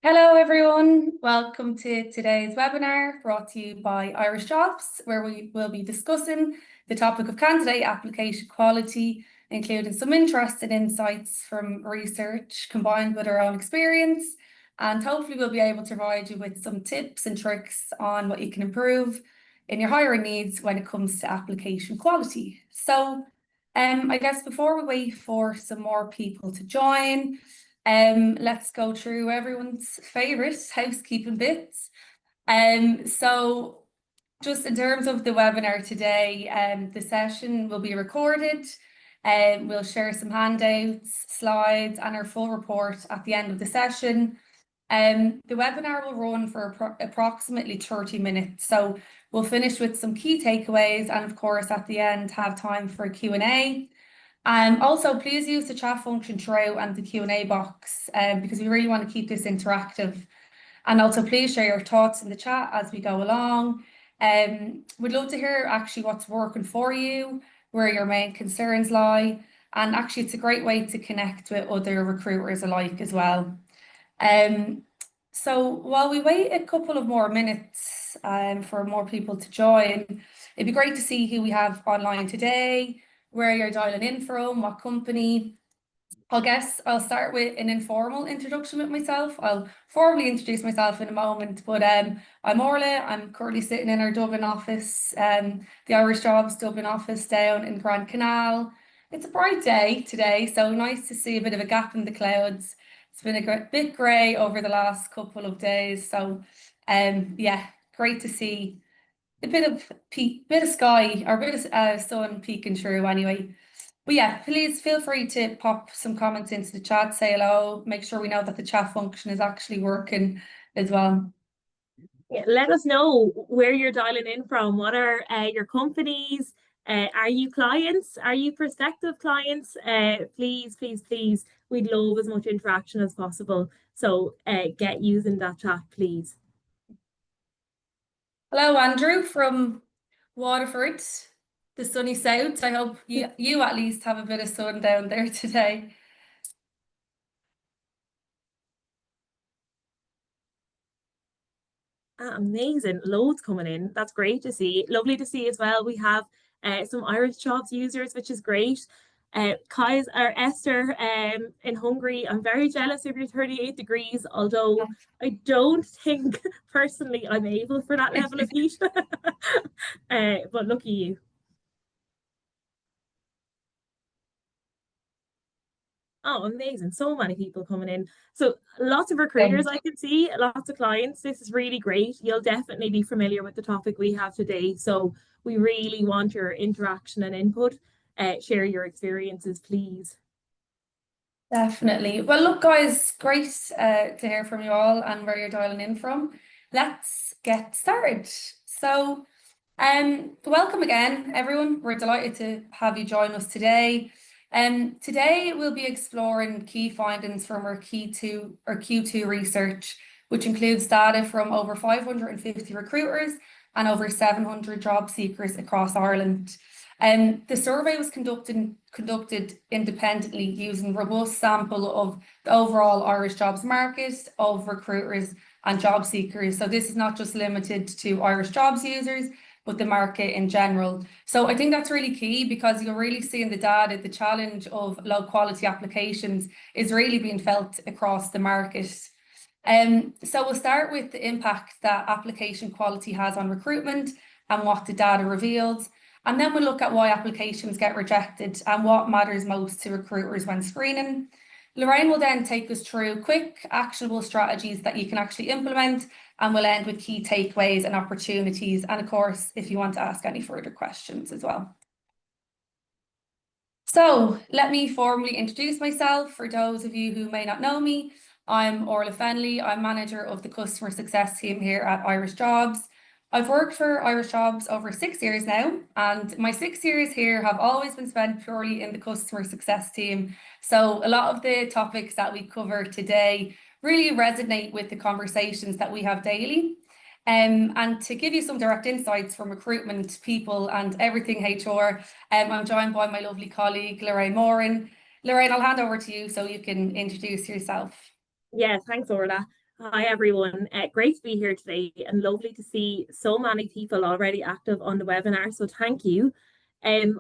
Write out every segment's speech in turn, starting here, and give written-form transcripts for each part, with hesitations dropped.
Hello everyone, welcome to today's webinar brought to you by Irish Jobs, where we will be discussing the topic of candidate application quality, including some interesting insights from research combined with our own experience, and hopefully we'll be able to provide you with some tips and tricks on what you can improve in your hiring needs when it comes to application quality. So I guess before we wait for some more people to join, let's go through everyone's favorite housekeeping bits. So just in terms of the webinar today, the session will be recorded. We'll share some handouts, slides, and our full report at the end of the session. The webinar will run for approximately 30 minutes. So we'll finish with some key takeaways and of course at the end have time for a Q&A. Also, please use the chat function throughout and the Q&A box because we really want to keep this interactive. And also, please share your thoughts in the chat as we go along. We'd love to hear actually what's working for you, where your main concerns lie. And actually, it's a great way to connect with other recruiters alike as well. So while we wait a couple of more minutes for more people to join, it'd be great to see who we have online today, where you're dialing in from, what company. I'll start with an informal introduction with myself. I'll formally introduce myself in a moment, but I'm Orla. I'm currently sitting in our Dublin office, the Irish Jobs Dublin office down in Grand Canal. It's a bright day today, so nice to see a bit of a gap in the clouds. It's been a bit grey over the last couple of days, so yeah, great to see a bit of sky or a bit of sun peeking through anyway. But yeah, please feel free to pop some comments into the chat, say hello, make sure we know that the chat function is actually working as well. Yeah, let us know where you're dialing in from. What are your companies? Are you clients? Are you prospective clients? Please, please, please, we'd love as much interaction as possible. So get using that chat, please. Hello, Andrew from Waterford, the sunny south. I hope you at least have a bit of sun down there today. Amazing, loads coming in. That's great to see. Lovely to see as well. We have some Irish Jobs users, which is great. Kai's or Esther in Hungary. I'm very jealous of your 38 degrees, although I don't think personally I'm able for that level of heat. But lucky you. Oh, amazing. So many people coming in. So lots of recruiters I can see, lots of clients. This is really great. You'll definitely be familiar with the topic we have today. So we really want your interaction and input. Share your experiences, please. Definitely. Well, look, guys, great to hear from you all and where you're dialing in from. Let's get started. So, welcome again, everyone. We're delighted to have you join us today. Today we'll be exploring key findings from our Q2 research, which includes data from over 550 recruiters and over 700 job seekers across Ireland. The survey was conducted independently using a robust sample of the overall Irish jobs market of recruiters and job seekers. So this is not just limited to Irish Jobs users, but the market in general. So I think that's really key because you'll really see in the data the challenge of low quality applications is really being felt across the market. So we'll start with the impact that application quality has on recruitment and what the data reveals. And then we'll look at why applications get rejected and what matters most to recruiters when screening. Lorraine will then take us through quick, actionable strategies that you can actually implement, and we'll end with key takeaways and opportunities. And of course, if you want to ask any further questions as well. So let me formally introduce myself. For those of you who may not know me, I'm Orla Fenley. I'm manager of the customer success team here at Irish Jobs. I've worked for Irish Jobs over 6 years now, and my 6 years here have always been spent purely in the customer success team. So a lot of the topics that we cover today really resonate with the conversations that we have daily. And to give you some direct insights from recruitment, people and everything HR, I'm joined by my lovely colleague, Lorraine Moran. Lorraine, I'll hand over to you so you can introduce yourself. Yeah, thanks, Orla. Hi everyone, great to be here today and lovely to see so many people already active on the webinar. So thank you. I'm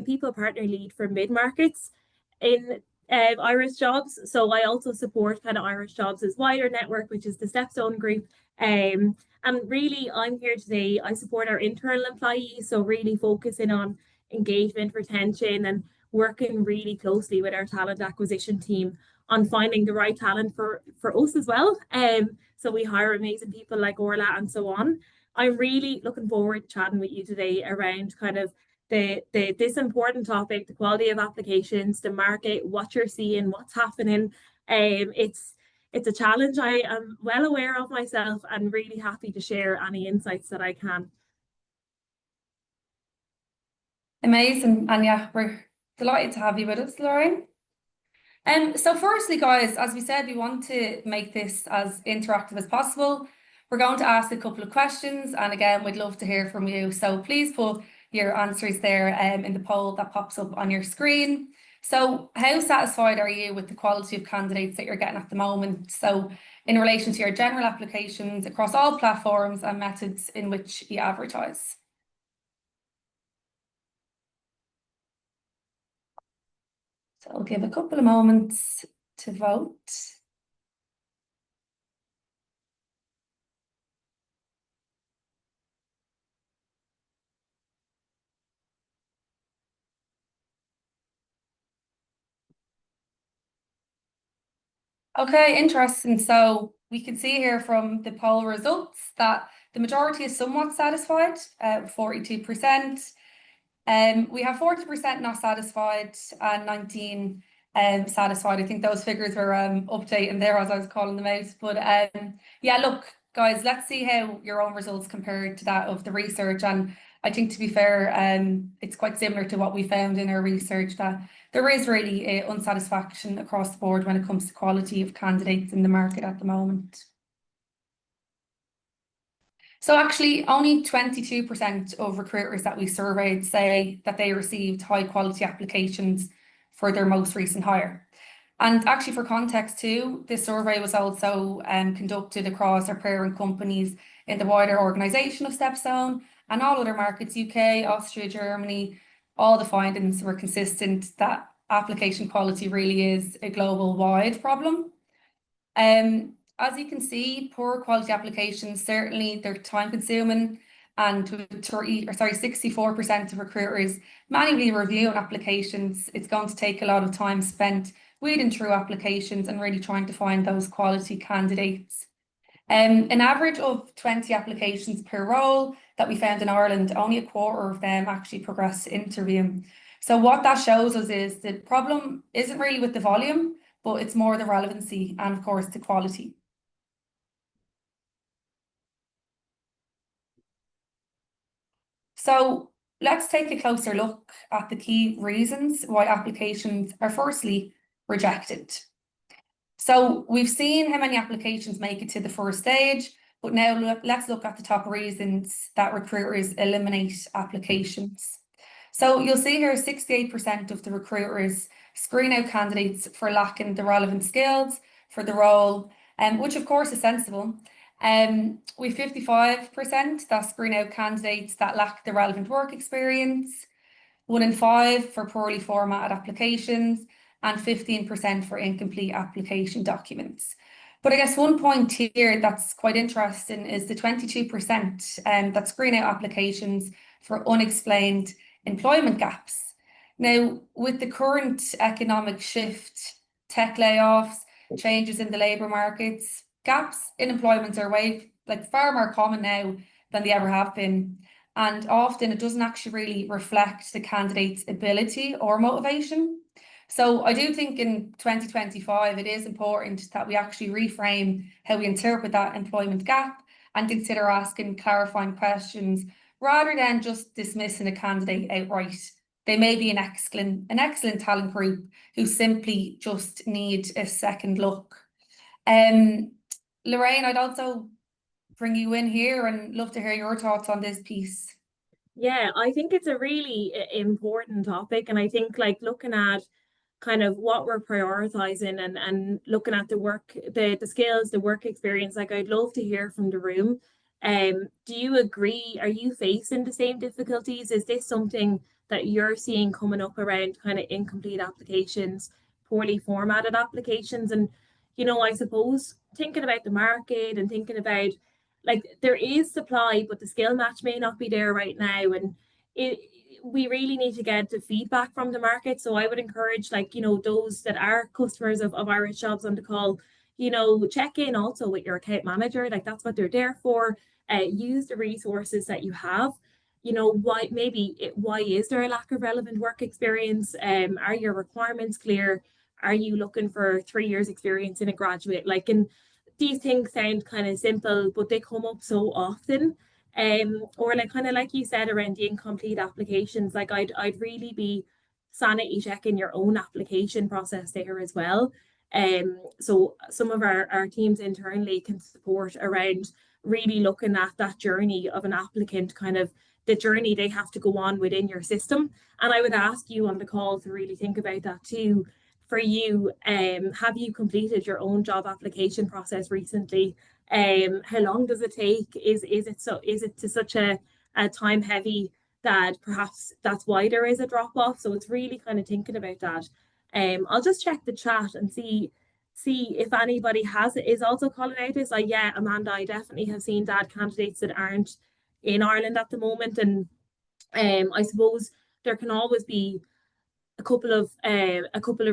People Partner Lead for Mid Markets in Irish Jobs. So I also support kind of Irish Jobs' wider network, which is the Stepstone Group. And really, I'm here today. I support our internal employees, so really focusing on engagement, retention, and working really closely with our talent acquisition team on finding the right talent for us as well. So we hire amazing people like Orla and so on. I'm really looking forward to chatting with you today around kind of this important topic, the quality of applications, the market, what you're seeing, what's happening. It's a challenge I am well aware of myself and really happy to share any insights that I can. Amazing. And yeah, we're delighted to have you with us, Lorraine. So firstly, guys, as we said, we want to make this as interactive as possible. We're going to ask a couple of questions, and again, we'd love to hear from you. So please put your answers there in the poll that pops up on your screen. So how satisfied are you with the quality of candidates that you're getting at the moment? So in relation to your general applications across all platforms and methods in which you advertise. So I'll give a couple of moments to vote. Okay, interesting. So we can see here from the poll results that the majority is somewhat satisfied, 42%. We have 40% not satisfied and 19 satisfied. I think those figures were updating there as I was calling them out. But yeah, look, guys, let's see how your own results compare to that of the research. And I think, to be fair, it's quite similar to what we found in our research, that there is really unsatisfaction across the board when it comes to quality of candidates in the market at the moment. So actually, only 22% of recruiters that we surveyed say that they received high quality applications for their most recent hire. And actually, for context too, this survey was also conducted across our parent companies in the wider organisation of Stepstone and all other markets, UK, Austria, Germany. All the findings were consistent that application quality really is a global wide problem. As you can see, poor quality applications, certainly they're time consuming, and 64% of recruiters manually reviewing applications. It's going to take a lot of time spent weeding through applications and really trying to find those quality candidates. An average of 20 applications per role that we found in Ireland, only a quarter of them actually progress to interview. So what that shows us is the problem isn't really with the volume, but it's more the relevancy and, of course, the quality. So let's take a closer look at the key reasons why applications are firstly rejected. So we've seen how many applications make it to the first stage, but now let's look at the top reasons that recruiters eliminate applications. So you'll see here 68% of the recruiters screen out candidates for lacking the relevant skills for the role, which of course is sensible. We've 55% that screen out candidates that lack the relevant work experience, 1 in 5 for poorly formatted applications, and 15% for incomplete application documents. But I guess one point here that's quite interesting is the 22% that screen out applications for unexplained employment gaps. Now, with the current economic shift, tech layoffs, changes in the labour markets, gaps in employment are far more common now than they ever have been. And often it doesn't actually really reflect the candidate's ability or motivation. So I do think in 2025, it is important that we actually reframe how we interpret that employment gap and consider asking clarifying questions rather than just dismissing a candidate outright. They may be an excellent talent group who simply just need a second look. Lorraine, I'd also bring you in here and love to hear your thoughts on this piece. Yeah, I think it's a really important topic, and I think like looking at kind of what we're prioritizing and looking at the work, the skills, the work experience. Like I'd love to hear from the room. Do you agree? Are you facing the same difficulties? Is this something that you're seeing coming up around kind of incomplete applications, poorly formatted applications? And, I suppose thinking about the market and thinking about like there is supply, but the skill match may not be there right now. And it we really need to get the feedback from the market. So I would encourage those that are customers of Irish Jobs on the call, check in also with your account manager. Like that's what they're there for. Use the resources that you have. Why is there a lack of relevant work experience? Are your requirements clear? Are you looking for 3 years experience in a graduate? And these things sound kind of simple, but they come up so often. Or like you said around the incomplete applications, like I'd really be sanity checking your own application process there as well. So some of our teams internally can support around really looking at that journey of an applicant, kind of the journey they have to go on within your system. And I would ask you on the call to really think about that too. For you, have you completed your own job application process recently? How long does it take? Is it to such a time heavy that perhaps that's why there is a drop off? So it's really kind of thinking about that. I'll just check the chat and see if anybody is also calling out this. Yeah, Amanda, I definitely have seen dad candidates that aren't in Ireland at the moment, and I suppose there can always be a couple of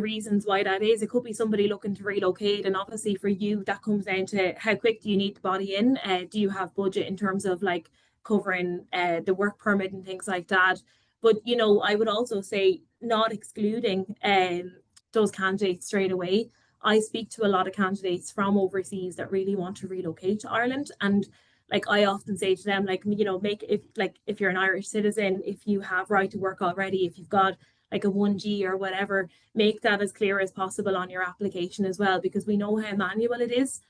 reasons why that is. It could be somebody looking to relocate, and obviously for you that comes down to how quick do you need the body in. Do you have budget in terms of like covering the work permit and things like that? But I would also say not excluding those candidates straight away. I speak to a lot of candidates from overseas that really want to relocate to Ireland, and like I often say to them, if you're an Irish citizen, if you have right to work already, if you've got like a 1G or whatever, make that as clear as possible on your application as well, because we know how manual it is.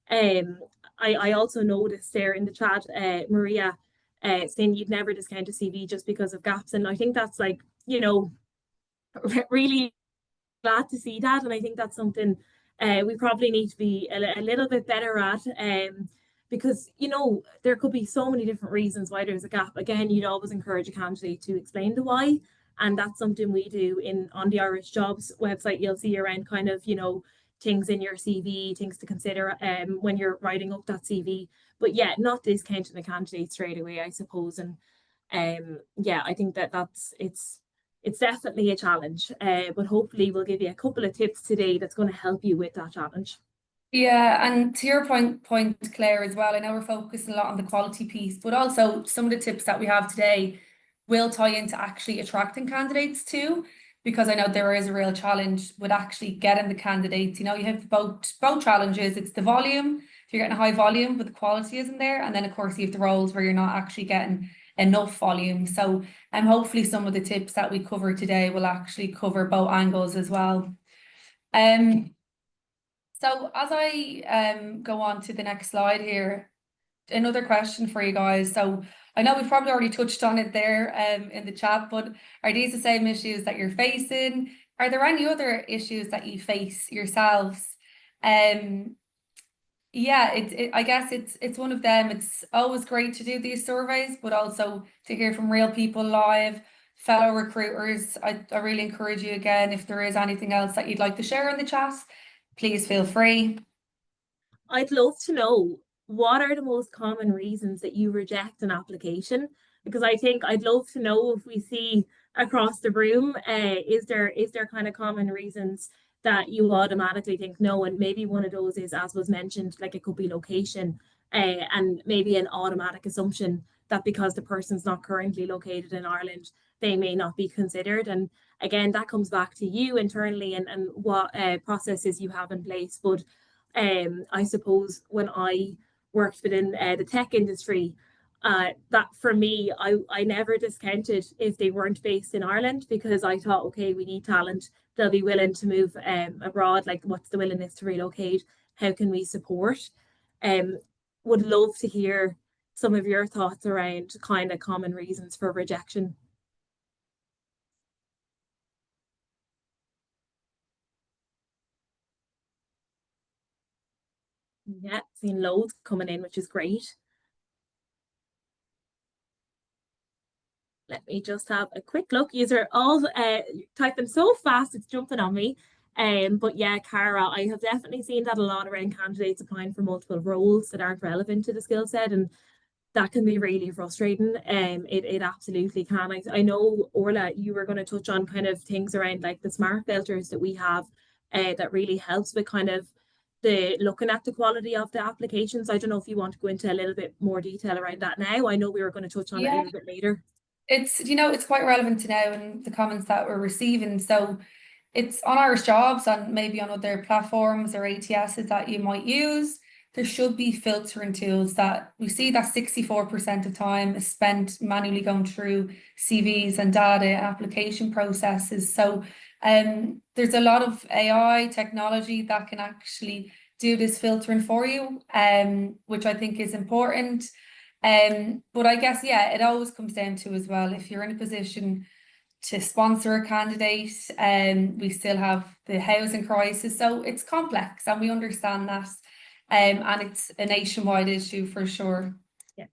I also noticed there in the chat, Maria, saying you'd never discount a CV just because of gaps. And I think that's really glad to see that. And I think that's something we probably need to be a little bit better at. Because there could be so many different reasons why there's a gap. Again, you'd always encourage a candidate to explain the why, and that's something we do on the Irish Jobs website. You'll see around kind of things in your CV, things to consider when you're writing up that CV. But yeah, not discounting a candidate straight away, I suppose. And yeah, I think it's definitely a challenge. But hopefully we'll give you a couple of tips today that's going to help you with that challenge. Yeah, and to your point, Claire, as well, I know we're focusing a lot on the quality piece, but also some of the tips that we have today will tie into actually attracting candidates too, because I know there is a real challenge with actually getting the candidates. You have both challenges. It's the volume, if you're getting a high volume, but the quality isn't there. And then of course you have the roles where you're not actually getting enough volume. So hopefully some of the tips that we cover today will actually cover both angles as well. So as I go on to the next slide here, another question for you guys. So I know we've probably already touched on it there in the chat, but are these the same issues that you're facing? Are there any other issues that you face yourselves? Yeah, I guess it's one of them. It's always great to do these surveys, but also to hear from real people live, fellow recruiters. I really encourage you again, if there is anything else that you'd like to share in the chat, please feel free. I'd love to know, what are the most common reasons that you reject an application? Because I think I'd love to know, if we see across the room, is there kind of common reasons that you automatically think no? And maybe one of those is, as was mentioned, like it could be location, and maybe an automatic assumption that because the person's not currently located in Ireland, they may not be considered. And again, that comes back to you internally and what processes you have in place. But I suppose when I worked within the tech industry, that for me, I never discounted if they weren't based in Ireland, because I thought, okay, we need talent. They'll be willing to move abroad. Like, what's the willingness to relocate? How can we support? Would love to hear some of your thoughts around kind of common reasons for rejection. Yeah, seeing loads coming in, which is great. Let me just have a quick look. These are all typing so fast, it's jumping on me. But yeah, Cara, I have definitely seen that a lot around candidates applying for multiple roles that aren't relevant to the skill set, and that can be really frustrating. It absolutely can. I know, Orla, you were going to touch on kind of things around like the smart filters that we have that really helps with kind of the looking at the quality of the applications. I don't know if you want to go into a little bit more detail around that now. I know we were going to touch on it a Yeah, little bit later. it's quite relevant to now and the comments that we're receiving. So it's on Irish Jobs and maybe on other platforms or ATSs that you might use. There should be filtering tools that we see that 64% of time is spent manually going through CVs and data application processes. So there's a lot of AI technology that can actually do this filtering for you, which I think is important. But I guess, yeah, it always comes down to as well, if you're in a position to sponsor a candidate, we still have the housing crisis. So it's complex and we understand that. And it's a nationwide issue for sure. Yeah.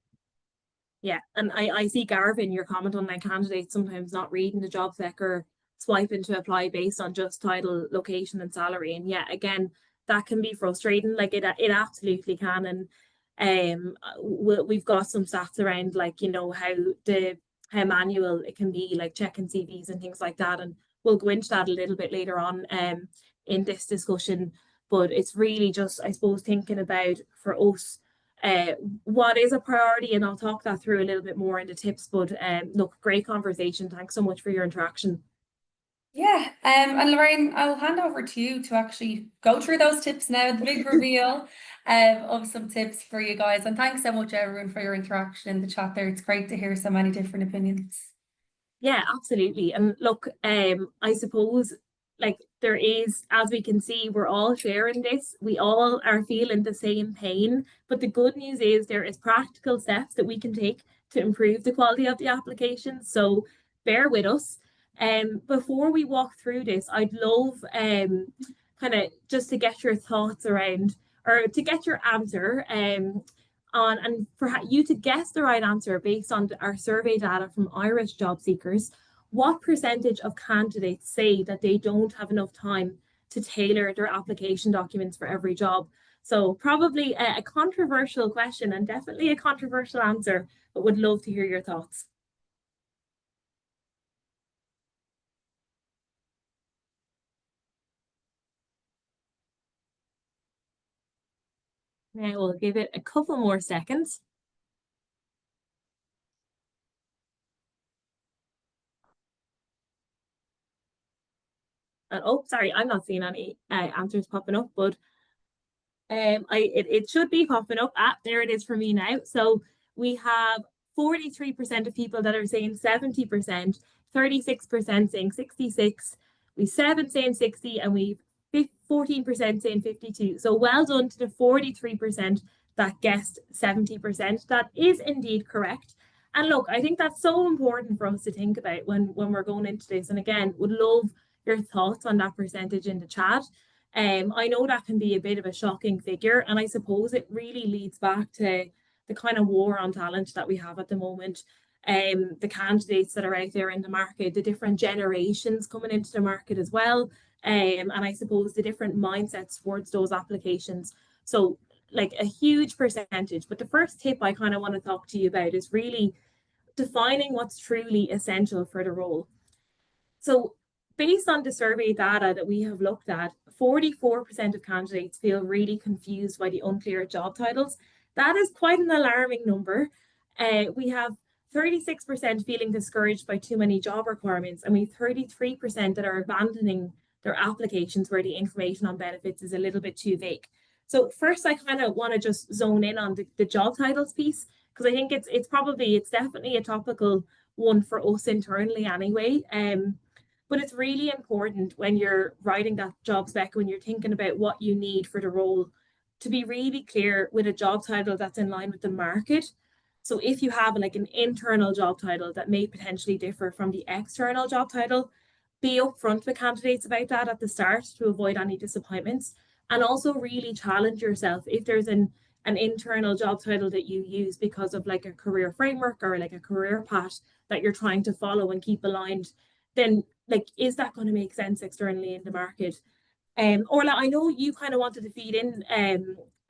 Yeah. And I see Garvin, your comment on like candidates sometimes not reading the job spec or swiping to apply based on just title, location, and salary. And yeah, again, that can be frustrating. Like it absolutely can. And we've got some stats around like, you know, how manual it can be, like checking CVs and things like that. And we'll go into that a little bit later on in this discussion. But it's really just, I suppose, thinking about for us what is a priority, and I'll talk that through a little bit more into tips. But look, great conversation. Thanks so much for your interaction. Yeah, and Lorraine, I'll hand over to you to actually go through those tips now, the big reveal of some tips for you guys. And thanks so much, everyone, for your interaction in the chat there. It's great to hear so many different opinions. Yeah, absolutely. And look, I suppose like there is, as we can see, we're all sharing this. We all are feeling the same pain. But the good news is there is practical steps that we can take to improve the quality of the application. So bear with us. Before we walk through this, I'd love kind of just to get your thoughts around or to get your answer on and for you to guess the right answer based on our survey data from Irish job seekers. What percentage of candidates say that they don't have enough time to tailor their application documents for every job? So probably a controversial question and definitely a controversial answer, but would love to hear your thoughts. Now we'll give it a couple more seconds. And oh, sorry, I'm not seeing any answers popping up, but it should be popping up. Ah, there it is for me now. So we have 43% of people that are saying 70%, 36% saying 66, we 7 saying 60, and we 14% saying 52. So well done to the 43% that guessed 70%. That is indeed correct. And look, I think that's so important for us to think about when we're going into this. And again, would love your thoughts on that percentage in the chat. I know that can be a bit of a shocking figure, and I suppose it really leads back to the kind of war on talent that we have at the moment. The candidates that are out there in the market, the different generations coming into the market as well, and I suppose the different mindsets towards those applications. So, like a huge percentage. But the first tip I kind of want to talk to you about is really defining what's truly essential for the role. So, based on the survey data that we have looked at, 44% of candidates feel really confused by the unclear job titles. That is quite an alarming number. We have 36% feeling discouraged by too many job requirements, and we have 33% that are abandoning their applications where the information on benefits is a little bit too vague. So first, I kind of want to just zone in on the job titles piece, because I think it's definitely a topical one for us internally anyway. But it's really important when you're writing that job spec, when you're thinking about what you need for the role, to be really clear with a job title that's in line with the market. So if you have like an internal job title that may potentially differ from the external job title, be upfront with candidates about that at the start to avoid any disappointments. and also really challenge yourself. If there's an internal job title that you use because of like a career framework or like a career path that you're trying to follow and keep aligned, then like, is that going to make sense externally in the market? Orla, I know you kind of wanted to feed in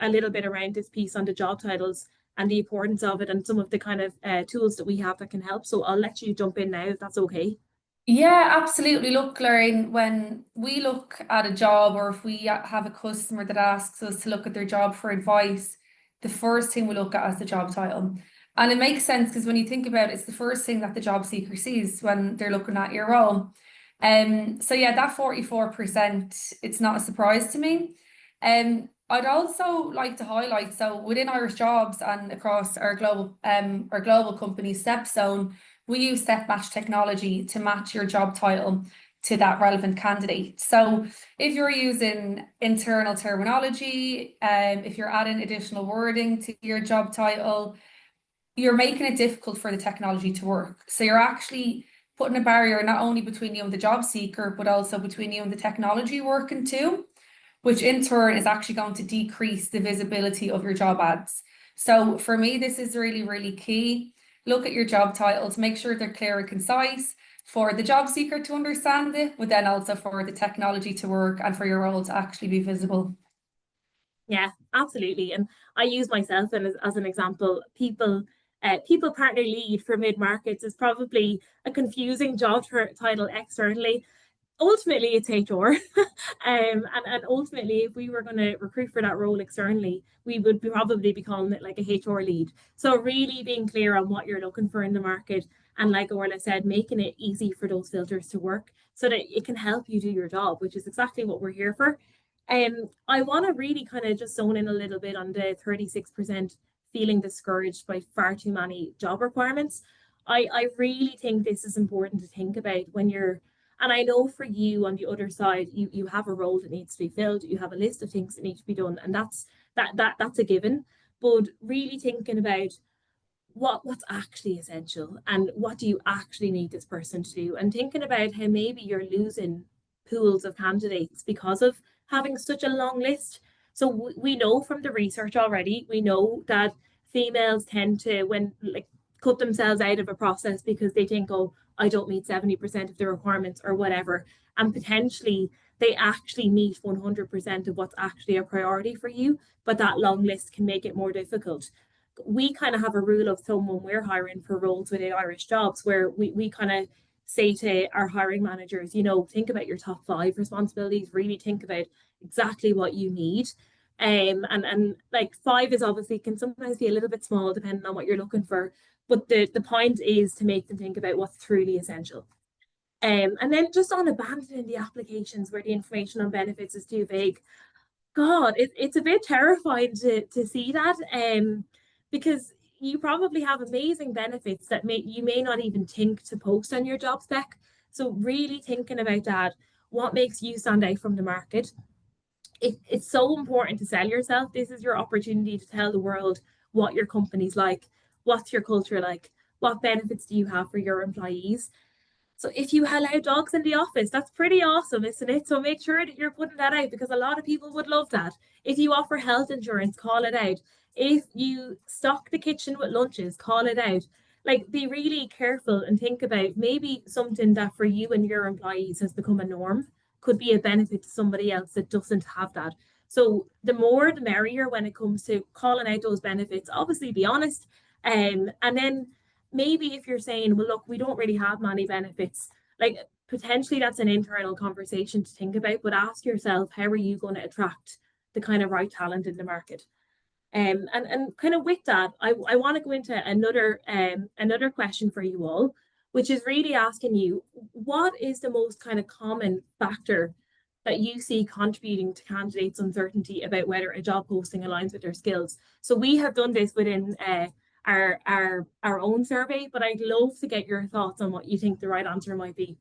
a little bit around this piece on the job titles and the importance of it and some of the kind of tools that we have that can help. So I'll let you jump in now if that's okay. Yeah, absolutely. Look, Lorraine, when we look at a job or if we have a customer that asks us to look at their job for advice, the first thing we look at is the job title. And it makes sense because when you think about it, it's the first thing that the job seeker sees when they're looking at your role. So yeah, that 44%, it's not a surprise to me. I'd also like to highlight, so within Irish Jobs and across our global company, StepStone, we use step match technology to match your job title to that relevant candidate. So if you're using internal terminology, if you're adding additional wording to your job title, you're making it difficult for the technology to work. So you're actually putting a barrier not only between you and the job seeker, but also between you and the technology working too, which in turn is actually going to decrease the visibility of your job ads. So for me, this is really, really key. Look at your job titles, make sure they're clear and concise for the job seeker to understand it, but then also for the technology to work and for your role to actually be visible. Yeah, absolutely. And I use myself and as an example, people partner lead for mid markets is probably a confusing job title externally. Ultimately, it's HR. And ultimately, if we were going to recruit for that role externally, we would probably be calling it like a HR lead. So really being clear on what you're looking for in the market. And like Orla said, making it easy for those filters to work so that it can help you do your job, which is exactly what we're here for. I want to really kind of just zone in a little bit on the 36% feeling discouraged by far too many job requirements. I really think this is important to think about when you're, and I know for you on the other side, you have a role that needs to be filled, you have a list of things that need to be done, and that's a given. But really thinking about what's actually essential and what do you actually need this person to do, and thinking about how maybe you're losing pools of candidates because of having such a long list. So we know from the research already, we know that females tend to when like cut themselves out of a process because they think, oh, I don't meet 70% of the requirements or whatever, and potentially they actually meet 100% of what's actually a priority for you, but that long list can make it more difficult. We kind of have a rule of thumb when we're hiring for roles within Irish Jobs where we kind of say to our hiring managers, you know, think about your top 5 responsibilities, really think about exactly what you need. And like 5 is obviously can sometimes be a little bit small depending on what you're looking for. But the point is to make them think about what's truly essential. And then just on abandoning the applications where the information on benefits is too vague. God, it's a bit terrifying to see that. Because you probably have amazing benefits that you may not even think to post on your job spec. So really thinking about that, what makes you stand out from the market? It's so important to sell yourself. This is your opportunity to tell the world what your company's like, what's your culture like, what benefits do you have for your employees. So if you allow dogs in the office, that's pretty awesome, isn't it? So make sure that you're putting that out because a lot of people would love that. If you offer health insurance, call it out. If you stock the kitchen with lunches, call it out. Like be really careful and think about maybe something that for you and your employees has become a norm could be a benefit to somebody else that doesn't have that. So the more the merrier when it comes to calling out those benefits. Obviously be honest. And then maybe if you're saying, well, look, we don't really have many benefits, like potentially that's an internal conversation to think about, but ask yourself, how are you going to attract the kind of right talent in the market? And kind of with that, I want to go into another question for you all, which is really asking you, what is the most kind of common factor that you see contributing to candidates' uncertainty about whether a job posting aligns with their skills? So we have done this within our own survey, but I'd love to get your thoughts on what you think the right answer might be.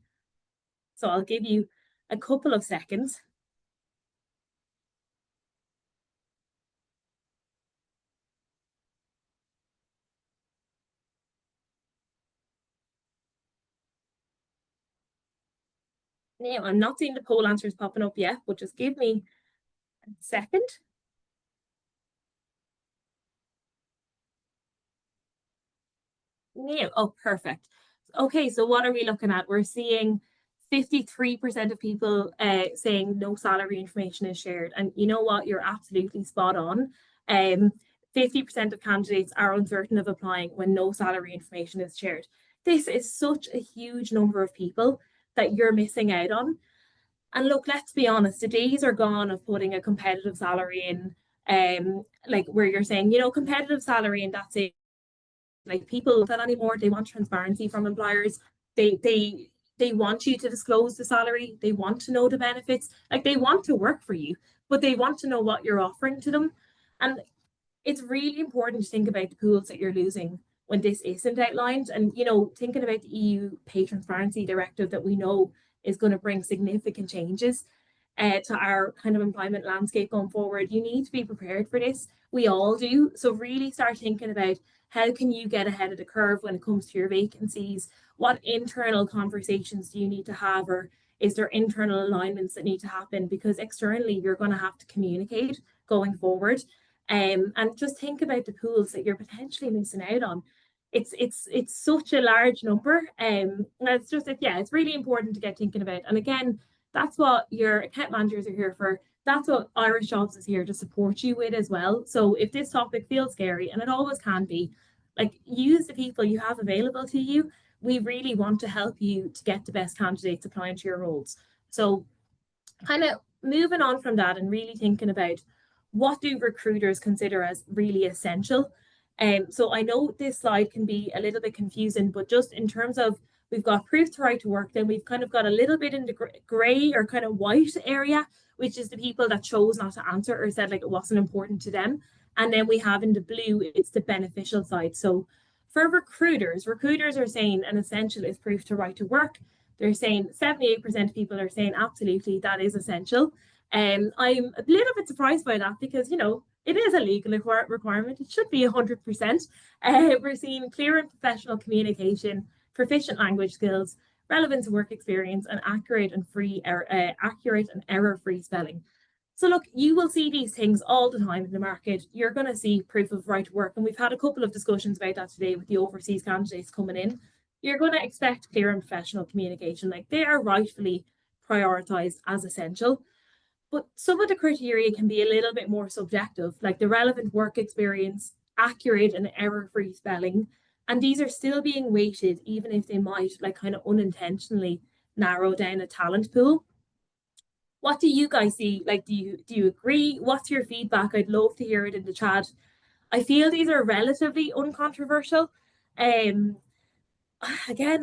So I'll give you a couple of seconds. Now, I'm not seeing the poll answers popping up yet, but just give me Second. Yeah. Oh, perfect. Okay, so what are we looking at? We're seeing 53% of people saying no salary information is shared. And you know what? You're absolutely spot on. Um, 50% of candidates are uncertain of applying when no salary information is shared. This is such a huge number of people that you're missing out on. And look, let's be honest, the days are gone of putting a competitive salary in, like where you're saying, competitive salary and that's it. Like people that anymore, they want transparency from employers. They want you to disclose the salary. They want to know the benefits. Like they want to work for you, but they want to know what you're offering to them. And it's really important to think about the pools that you're losing when this isn't outlined. And thinking about the EU Pay Transparency Directive that we know is going to bring significant changes to our kind of employment landscape going forward. You need to be prepared for this. We all do. So really start thinking about how can you get ahead of the curve when it comes to your vacancies? What internal conversations do you need to have, or is there internal alignments that need to happen? Because externally, you're going to have to communicate going forward. And just think about the pools that you're potentially missing out on. It's such a large number. And it's really important to get thinking about. And again, that's what your account managers are here for. That's what Irish Jobs is here to support you with as well. So if this topic feels scary, and it always can be, like use the people you have available to you. We really want to help you to get the best candidates applying to your roles. So kind of moving on from that and really thinking about what do recruiters consider as really essential. So I know this slide can be a little bit confusing, but just in terms of we've got proof to right to work, then we've kind of got a little bit in the grey or kind of white area, which is the people that chose not to answer or said like it wasn't important to them. And then we have in the blue, it's the beneficial side. So for recruiters are saying an essential is proof to right to work. They're saying 78% of people are saying absolutely that is essential. I'm a little bit surprised by that because, it is a legal requirement. It should be 100%. We're seeing clear and professional communication, proficient language skills, relevant to work experience, and accurate and error-free spelling. So look, you will see these things all the time in the market. You're going to see proof of right to work. And we've had a couple of discussions about that today with the overseas candidates coming in. You're going to expect clear and professional communication. Like they are rightfully prioritized as essential. But some of the criteria can be a little bit more subjective, like the relevant work experience, accurate and error-free spelling. And these are still being weighted, even if they might like kind of unintentionally narrow down a talent pool. What do you guys see? Like, do you agree? What's your feedback? I'd love to hear it in the chat. I feel these are relatively uncontroversial. Again,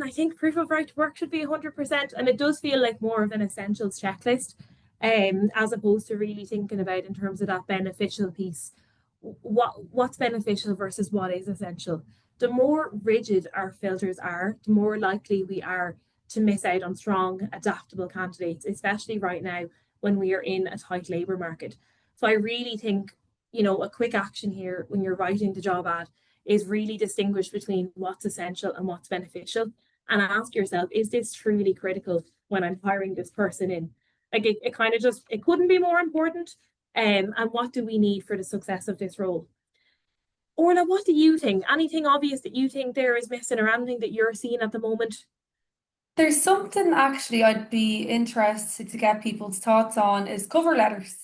I think proof of right to work should be 100%, and it does feel like more of an essentials checklist, as opposed to really thinking about in terms of that beneficial piece. What's beneficial versus what is essential. The more rigid our filters are, the more likely we are to miss out on strong, adaptable candidates, especially right now when we are in a tight labour market. So I really think, a quick action here when you're writing the job ad is really distinguish between what's essential and what's beneficial, and ask yourself, is this truly critical when I'm hiring this person in? Like it kind of just, it couldn't be more important. And what do we need for the success of this role? Orla, what do you think? Anything obvious that you think there is missing or anything that you're seeing at the moment? There's something actually I'd be interested to get people's thoughts on is cover letters.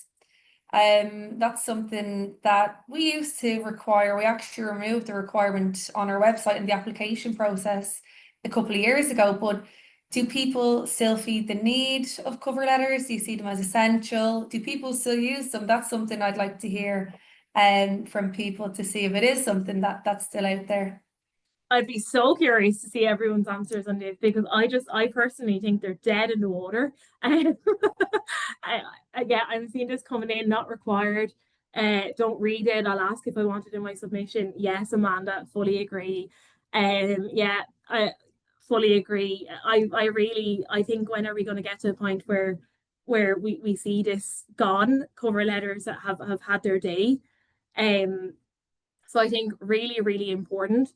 That's something that we used to require. We actually removed the requirement on our website in the application process a couple of years ago, but do people still feel the need of cover letters? Do you see them as essential? Do people still use them? That's something I'd like to hear from people to see if it is something that's still out there. I'd be so curious to see everyone's answers on this because I personally think they're dead in the water. And I'm seeing this coming in, not required. Don't read it. I'll ask if I want it in my submission. Yes, Amanda, fully agree. I fully agree. I think when are we going to get to a point where we see this gone, cover letters that have had their day. So I think really, really important.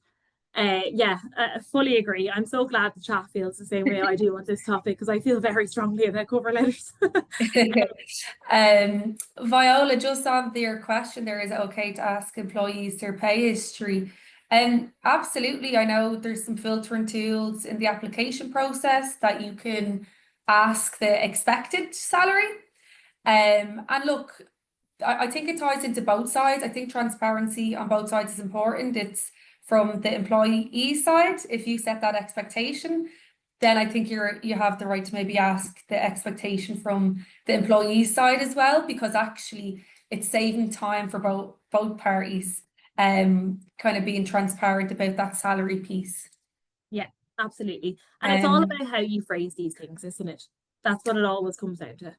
Yeah, I fully agree. I'm so glad the chat feels the same way I do on this topic, because I feel very strongly about cover letters. Viola, just on your question there, is it okay to ask employees their pay history? Absolutely. I know there's some filtering tools in the application process that you can ask the expected salary. And look, I think it ties into both sides. I think transparency on both sides is important. It's from the employee side. If you set that expectation, then I think you have the right to maybe ask the expectation from the employee side as well, because actually it's saving time for both parties, kind of being transparent about that salary piece. Yeah, absolutely. And it's all about how you phrase these things, isn't it? That's what it always comes down to.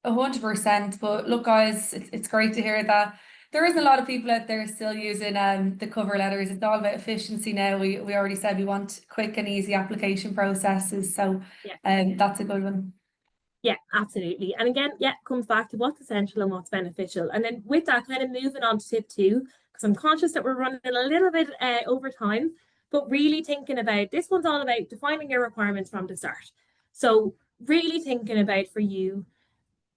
100%. But look, guys, it's great to hear that there isn't a lot of people out there still using the cover letters. It's all about efficiency now. We already said we want quick and easy application processes. So yeah. That's a good one. Yeah, absolutely. And again, yeah, it comes back to what's essential and what's beneficial. And then with that, kind of moving on to tip 2, because I'm conscious that we're running a little bit over time, but really thinking about, this one's all about defining your requirements from the start. So really thinking about, for you,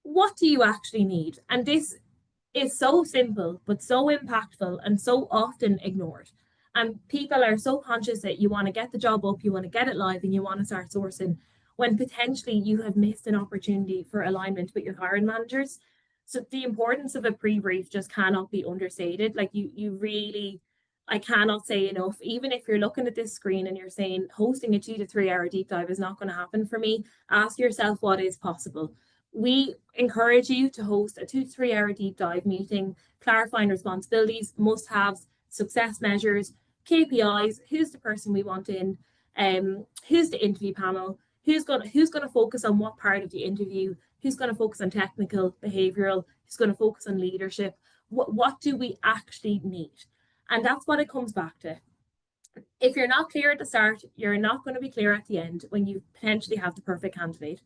what do you actually need? And this is so simple, but so impactful and so often ignored. And people are so conscious that you want to get the job up, you want to get it live, and you want to start sourcing, when potentially you have missed an opportunity for alignment with your hiring managers. So the importance of a pre-brief just cannot be understated. Like you really, I cannot say enough. Even if you're looking at this screen and you're saying hosting a 2 to 3 hour deep dive is not going to happen for me, ask yourself what is possible. We encourage you to host a 2 to 3 hour deep dive meeting, clarifying responsibilities, must-haves, success measures, KPIs, who's the person we want in, who's the interview panel, who's going to focus on what part of the interview, who's going to focus on technical, behavioral, who's going to focus on leadership. What do we actually need? And that's what it comes back to. If you're not clear at the start, you're not going to be clear at the end when you potentially have the perfect candidate.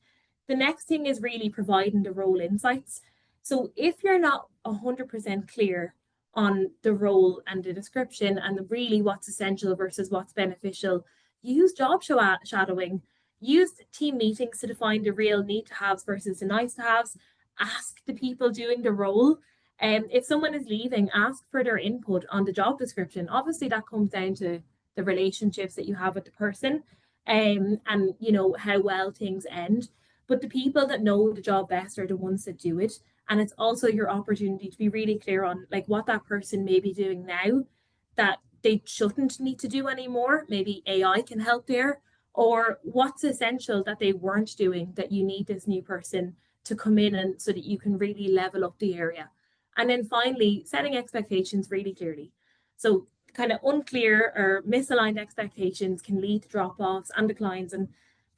The next thing is really providing the role insights. So if you're not 100% clear on the role and the description and really what's essential versus what's beneficial, use job shadowing, use team meetings to define the real need to haves versus the nice to haves. Ask the people doing the role. If someone is leaving, ask for their input on the job description. Obviously, that comes down to the relationships that you have with the person, and you know how well things end. But the people that know the job best are the ones that do it. And it's also your opportunity to be really clear on like what that person may be doing now that they shouldn't need to do anymore. Maybe AI can help there, or what's essential that they weren't doing that you need this new person to come in and so that you can really level up the area. And then finally, setting expectations really clearly. So kind of unclear or misaligned expectations can lead to drop-offs and declines, and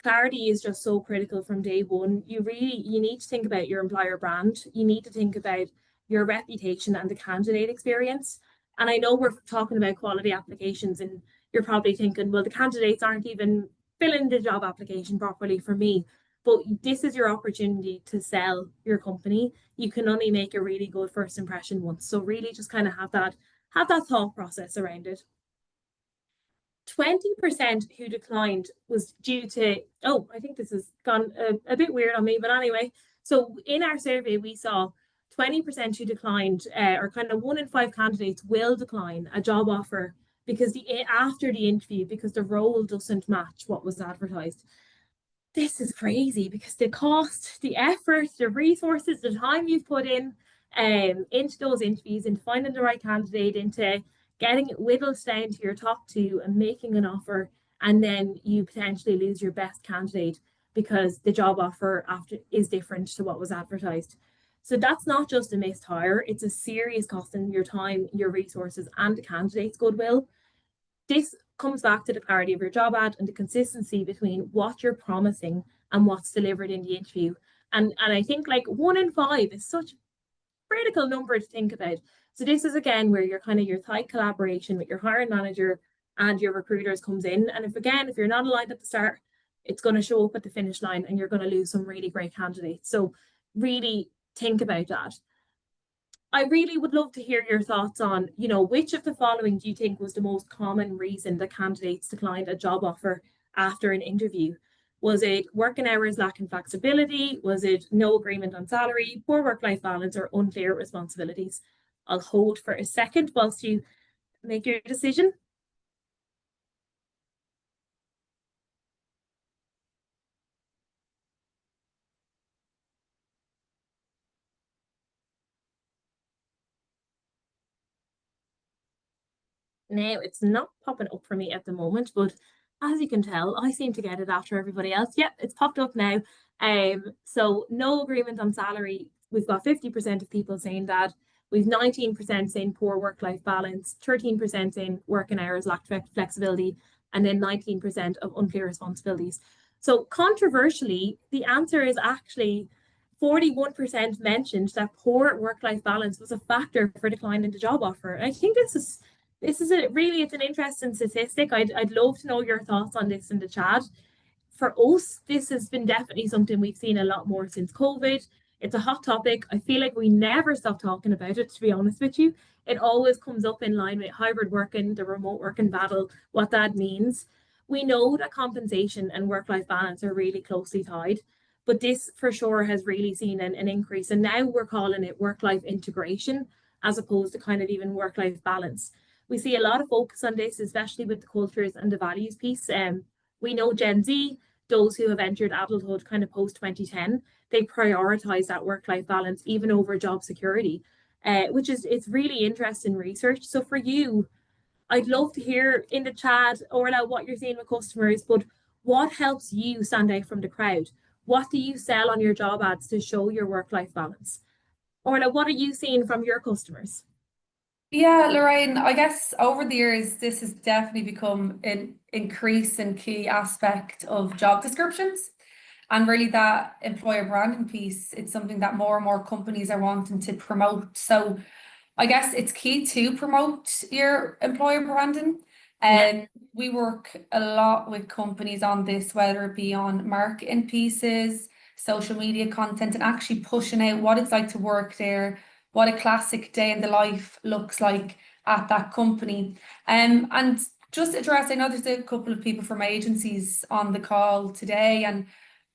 clarity is just so critical from day one. You need to think about your employer brand. You need to think about your reputation and the candidate experience. And I know we're talking about quality applications and you're probably thinking, well, the candidates aren't even filling the job application properly for me. But this is your opportunity to sell your company. You can only make a really good first impression once. So really just kind of have that thought process around it. 20% who declined was due to, oh, I think this has gone a bit weird on me, but anyway. So in our survey, we saw 20% who declined, or kind of 1 in 5 candidates will decline a job offer because after the interview, because the role doesn't match what was advertised. This is crazy because the cost, the effort, the resources, the time you've put in into those interviews, into finding the right candidate, into getting it whittled down to your top 2 and making an offer, and then you potentially lose your best candidate because the job offer after is different to what was advertised. So that's not just a missed hire, it's a serious cost in your time, your resources, and the candidate's goodwill. This comes back to the clarity of your job ad and the consistency between what you're promising and what's delivered in the interview. And I think like 1 in 5 is such a critical number to think about. So this is again where your tight collaboration with your hiring manager and your recruiters comes in. And if you're not aligned at the start, it's going to show up at the finish line and you're going to lose some really great candidates. So really think about that. I really would love to hear your thoughts on, which of the following do you think was the most common reason that candidates declined a job offer after an interview? Was it working hours lacking flexibility? Was it no agreement on salary, poor work-life balance, or unclear responsibilities? I'll hold for a second whilst you make your decision. Now, it's not popping up for me at the moment, but as you can tell, I seem to get it after everybody else. Yep, it's popped up now. So no agreement on salary. We've got 50% of people saying that. We've 19% saying poor work-life balance, 13% saying working hours lack flexibility, and then 19% of unclear responsibilities. So controversially, the answer is actually 41% mentioned that poor work-life balance was a factor for declining the job offer. I think it's an interesting statistic. I'd love to know your thoughts on this in the chat. For us, this has been definitely something we've seen a lot more since COVID. It's a hot topic. I feel like we never stop talking about it, to be honest with you. It always comes up in line with hybrid working, the remote working battle, what that means. We know that compensation and work-life balance are really closely tied, but this for sure has really seen an increase. And now we're calling it work-life integration as opposed to kind of even work-life balance. We see a lot of focus on this, especially with the cultures and the values piece. We know Gen Z, those who have entered adulthood kind of post 2010, they prioritize that work-life balance even over job security, which is it's really interesting research. So for you, I'd love to hear in the chat, Orla, what you're seeing with customers, but what helps you stand out from the crowd? What do you sell on your job ads to show your work-life balance? Orla, what are you seeing from your customers? Yeah, Lorraine, I guess over the years, this has definitely become an increase in key aspect of job descriptions. And really that employer branding piece, it's something that more and more companies are wanting to promote. So I guess it's key to promote your employer branding. Yeah. And we work a lot with companies on this, whether it be on marketing pieces, social media content, and actually pushing out what it's like to work there, what a classic day in the life looks like at that company. And just address, I know there's a couple of people from agencies on the call today, and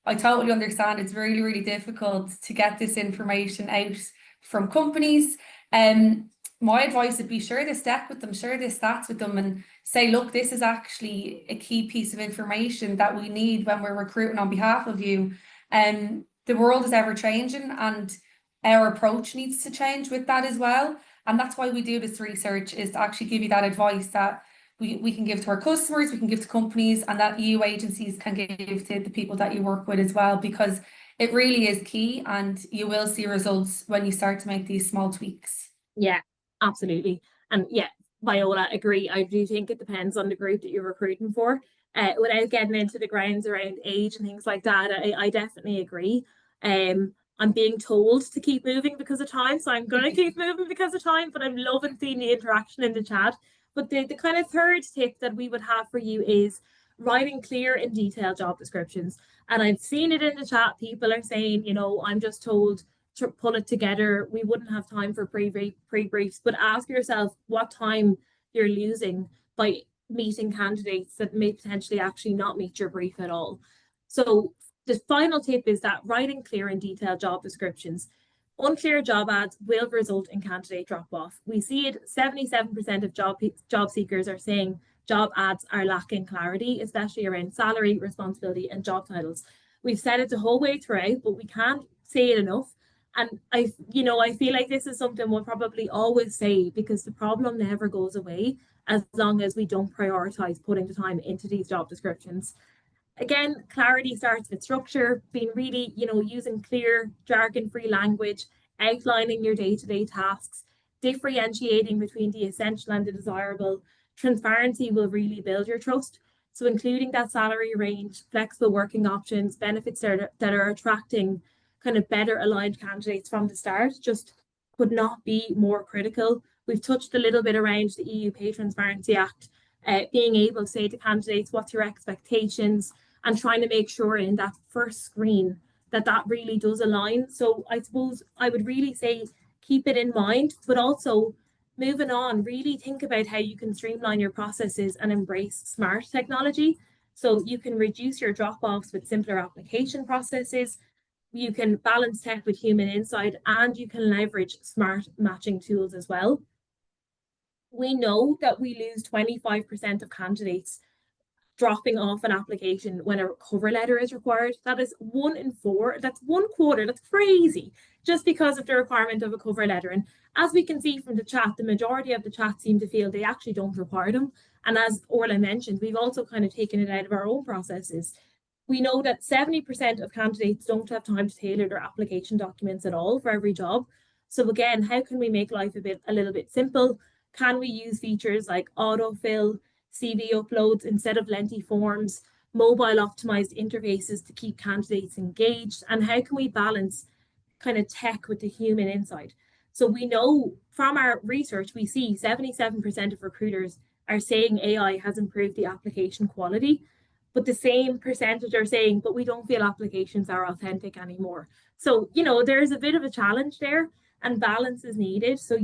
I totally understand it's really, really difficult to get this information out from companies. My advice would be share this deck with them, share this stats with them, and say, look, this is actually a key piece of information that we need when we're recruiting on behalf of you. The world is ever changing, and our approach needs to change with that as well. And that's why we do this research, is to actually give you that advice that we can give to our customers, we can give to companies, and that you agencies can give to the people that you work with as well, because it really is key, and you will see results when you start to make these small tweaks. Yeah, absolutely. And yeah, Viola, agree. I do think it depends on the group that you're recruiting for. Without getting into the grounds around age and things like that, I definitely agree. I'm being told to keep moving because of time, so I'm going to keep moving because of time, but I'm loving seeing the interaction in the chat. But the kind of third tip that we would have for you is writing clear and detailed job descriptions. And I've seen it in the chat. People are saying, I'm just told to pull it together. We wouldn't have time for pre-briefs, but ask yourself what time you're losing by meeting candidates that may potentially actually not meet your brief at all. So the final tip is that writing clear and detailed job descriptions. Unclear job ads will result in candidate drop-off. We see it, 77% of job seekers are saying job ads are lacking clarity, especially around salary, responsibility, and job titles. We've said it the whole way throughout, but we can't say it enough. And I feel like this is something we'll probably always say, because the problem never goes away as long as we don't prioritize putting the time into these job descriptions. Again, clarity starts with structure, being really, using clear, jargon-free language, outlining your day-to-day tasks, differentiating between the essential and the desirable. Transparency will really build your trust. So including that salary range, flexible working options, benefits that are attracting kind of better aligned candidates from the start just could not be more critical. We've touched a little bit around the EU Pay Transparency Act, being able to say to candidates, what's your expectations, and trying to make sure in that first screen that really does align. So I suppose I would really say keep it in mind, but also moving on, really think about how you can streamline your processes and embrace smart technology. So you can reduce your drop-offs with simpler application processes, you can balance tech with human insight, and you can leverage smart matching tools as well. We know that we lose 25% of candidates dropping off an application when a cover letter is required. That is 1 in 4. That's 1/4. That's crazy, just because of the requirement of a cover letter. And as we can see from the chat, the majority of the chat seem to feel they actually don't require them. And as Orla mentioned, we've also kind of taken it out of our own processes. We know that 70% of candidates don't have time to tailor their application documents at all for every job. So again, how can we make life a little bit simple? Can we use features like autofill, CV uploads instead of lengthy forms, mobile optimized interfaces to keep candidates engaged? And how can we balance kind of tech with the human insight? So we know from our research, we see 77% of recruiters are saying AI has improved the application quality, but the same percentage are saying, but we don't feel applications are authentic anymore. So, there's a bit of a challenge there, and balance is needed. So,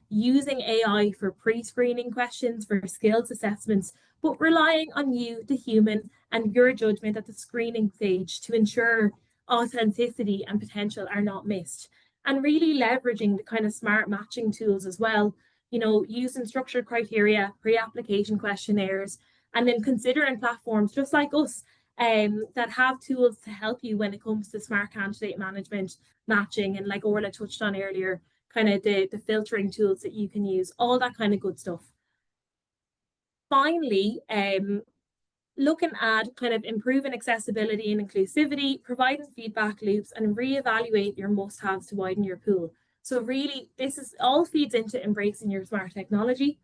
using AI for pre-screening questions, for skills assessments, but relying on you, the human, and your judgment at the screening stage to ensure authenticity and potential are not missed. And really leveraging the kind of smart matching tools as well, using structured criteria, pre-application questionnaires, and then considering platforms just like us that have tools to help you when it comes to smart candidate management, matching, and like Orla touched on earlier, kind of the filtering tools that you can use, all that kind of good stuff. Finally, looking at kind of improving accessibility and inclusivity, providing feedback loops, and reevaluate your must-haves to widen your pool. So really, this is all feeds into embracing your smart technology.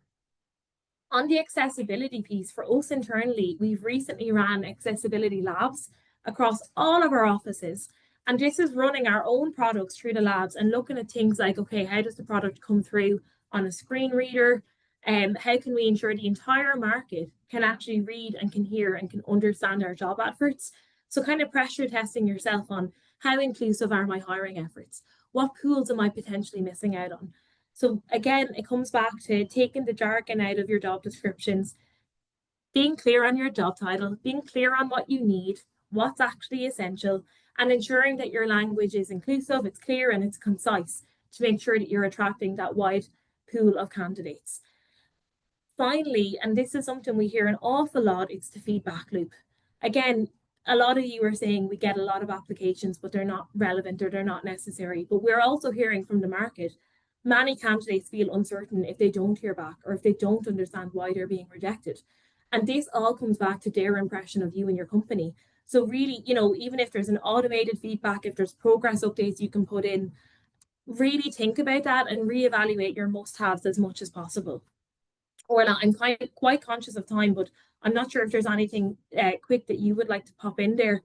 On the accessibility piece, for us internally, we've recently ran accessibility labs across all of our offices. And this is running our own products through the labs and looking at things like, okay, how does the product come through on a screen reader? How can we ensure the entire market can actually read and can hear and can understand our job adverts? So kind of pressure testing yourself on how inclusive are my hiring efforts? What pools am I potentially missing out on? So again, it comes back to taking the jargon out of your job descriptions, being clear on your job title, being clear on what you need, what's actually essential, and ensuring that your language is inclusive, it's clear, and it's concise to make sure that you're attracting that wide pool of candidates. Finally, and this is something we hear an awful lot, it's the feedback loop. Again, a lot of you are saying we get a lot of applications, but they're not relevant or they're not necessary. But we're also hearing from the market, many candidates feel uncertain if they don't hear back or if they don't understand why they're being rejected. And this all comes back to their impression of you and your company. So really, even if there's an automated feedback, if there's progress updates you can put in, really think about that and reevaluate your must-haves as much as possible. Orla, I'm quite conscious of time, but I'm not sure if there's anything quick that you would like to pop in there.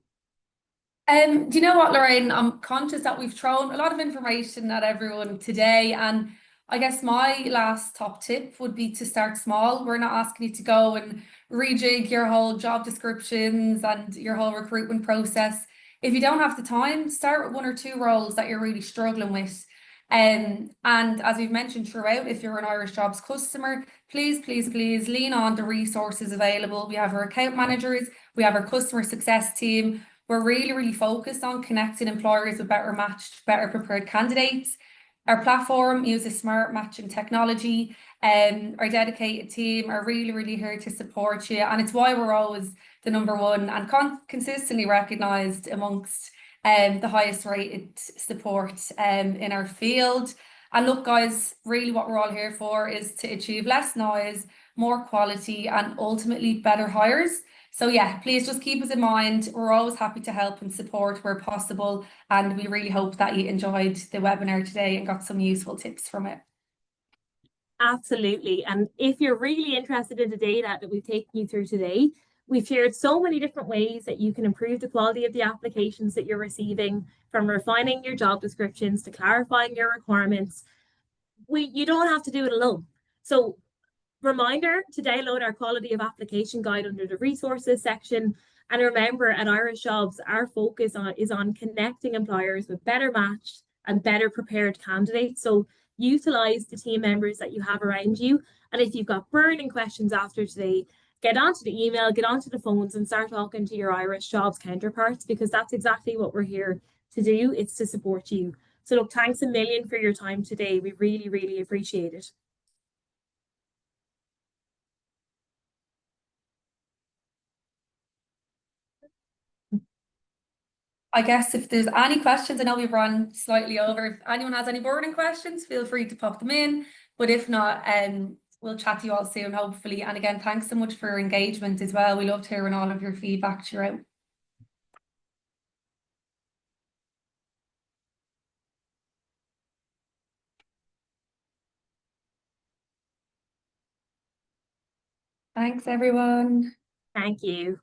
Do you know what, Lorraine? I'm conscious that we've thrown a lot of information at everyone today, and I guess my last top tip would be to start small. We're not asking you to go and rejig your whole job descriptions and your whole recruitment process. If you don't have the time, start with 1 or 2 roles that you're really struggling with. And as we've mentioned throughout, if you're an Irish Jobs customer, please lean on the resources available. We have our account managers, we have our customer success team. We're really focused on connecting employers with better matched, better prepared candidates. Our platform uses smart matching technology, and our dedicated team are really here to support you. And it's why we're always the #1 and consistently recognised amongst the highest rated support in our field. And look, guys, really what we're all here for is to achieve less noise, more quality, and ultimately better hires. So yeah, please just keep us in mind. We're always happy to help and support where possible. And we really hope that you enjoyed the webinar today and got some useful tips from it. Absolutely. And if you're really interested in the data that we've taken you through today, we've shared so many different ways that you can improve the quality of the applications that you're receiving, from refining your job descriptions to clarifying your requirements. You don't have to do it alone. So reminder to download our quality of application guide under the resources section. And remember, at Irish Jobs, our focus is on connecting employers with better matched and better prepared candidates. So utilize the team members that you have around you. And if you've got burning questions after today, get onto the email, get onto the phones and start talking to your Irish Jobs counterparts, because that's exactly what we're here to do. It's to support you. So look, thanks a million for your time today. We really, really appreciate it. I guess if there's any questions, I know we've run slightly over. If anyone has any burning questions, feel free to pop them in. But if not, we'll chat to you all soon, hopefully. And again, thanks so much for your engagement as well. We loved hearing all of your feedback throughout. Thanks, everyone. Thank you.